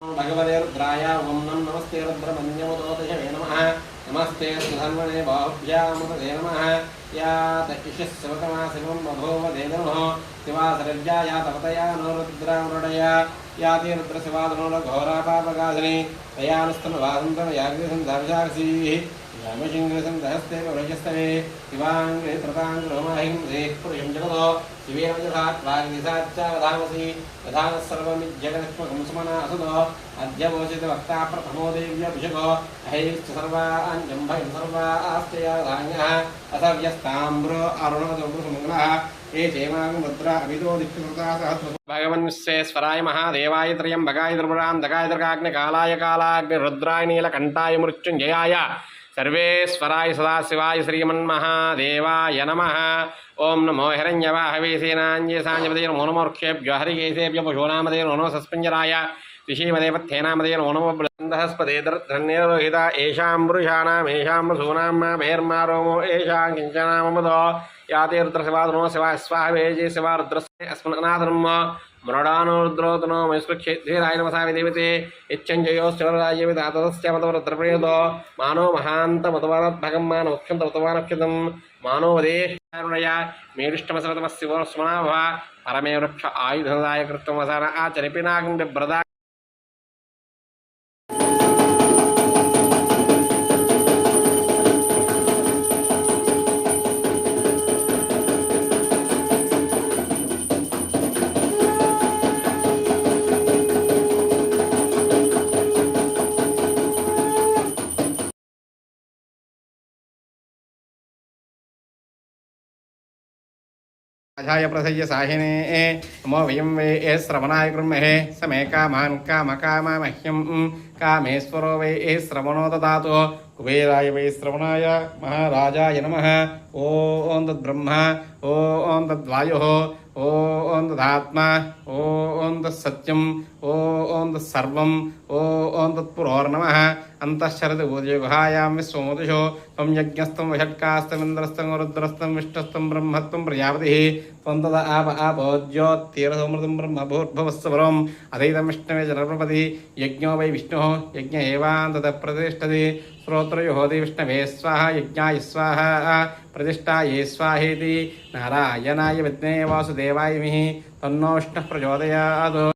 भगवते रुद्राय ओं नमस्ते रुद्रमन्यमुदोदशवे नमः नमस्ते सुधन्वने बाहुभ्यामुदे नमः या तक्षिषस्वतमा शिवं बभूवदे नमः शिवासरज्या या तपतया नो रुद्रामृडया या ते रुद्रशिवादनो घोरापापगाधिनी तयानुस्तनवासन्तमयाग्निसन्धाभिषाक्षीः यामशिङ्गसन्धहस्ते प्रभजस्तवे शिवाङ्गे प्रताङ्ग्रोमाहिं पुरुषं जगतो शिवेन यथात्वाग्निसाच्चावधामसि यथा सर्वमिज्जगन्मकं समना असुतो अद्यवोचितवक्ता प्रथमो देव्यभिषको अहैश्च सर्वाञ्जम्भयं सर्वास्त्ययावधान्यः असव्यस्ताम्रो अरुणवदोपुरुषमङ्गलः ये चेमागं मुद्रा अभितो दिक्कृता सहस्र भगवन्विश्वेश्वराय महादेवाय त्र्यम्बकाय त्रिपुरान्तकाय त्रिकाग्निकालाय कालाग्निरुद्राय नीलकण्ठाय मृत्युञ्जयाय सर्वेश्वराय सदाशिवाय श्रीमन्महादेवाय नमः। ओं नमो हिरण्यवाहवे सेनाञ्जेसाञ्जपदे नमो नमोर्क्षेभ्यो हरिकेशेभ्यो पशूनामदे नमो सस्पञ्जराय ऋषीमदेवत्थेनामदे नमो नमो बृहन्दहस्पदे धन्यरोहिता येषां पुरुषाणाम् येषां वसूनां मा भेर्मा रोमो येषां किञ्चनाममुदो याते रुद्रशिवादनो शिवा स्वाहेजे शिवा रुद्रस्य अस्मन्नाथनम् मृडानो रुद्रोतनो मैस्पृक्षेत्रेराय नमसामि देवते यच्छञ्जयोश्चराय विधातस्य मतवरुद्रप्रेदो मानो महान्तमतवानद्भगं मानमुख्यं तवतवानक्षितं मानो वदेशरुणया मेरुष्टमसरतमस्य स्मरणा भव परमे वृक्ष आयुधदाय कृत्वमसार आचरिपिनागं बिभ्रदा आधाय प्रसह्य साहिने नमो वयं वे श्रवणाय कुर्महे समे कामान् कामकामा मह्यं कामेश्वरो वे श्रवणो ददातु कुबेराय वै श्रवणाय महाराजाय नमः। ॐ तद्ब्रह्मा ॐ तद्वायुः ॐ तदात्मा ॐ तत्सत्यं ॐ तत्सर्वं ॐ तत्पुरोर्नमः। अंतःशरति भूजगुहायां विश्वमोदिषो त्वं यज्ञस्तं वषट्कास्तमिन्द्रस्तं रुद्रस्तं विष्णुस्तं ब्रह्मत्वं प्रजापतिः त्वं तद ज्योतिरसमृतं ब्रह्म भूर्भुवस्सवरम् अधैतं विष्णवे जनप्रपति यज्ञो वै विष्णुः यज्ञ एवान्ततः प्रतिष्ठति श्रोत्रयोहोति विष्णवे स्वाहा यज्ञाय स्वाहा प्रतिष्ठायै स्वाहेति नारायणाय विद्महे वासुदेवाय धीमहि तन्नो विष्णुः प्रचोदयात्।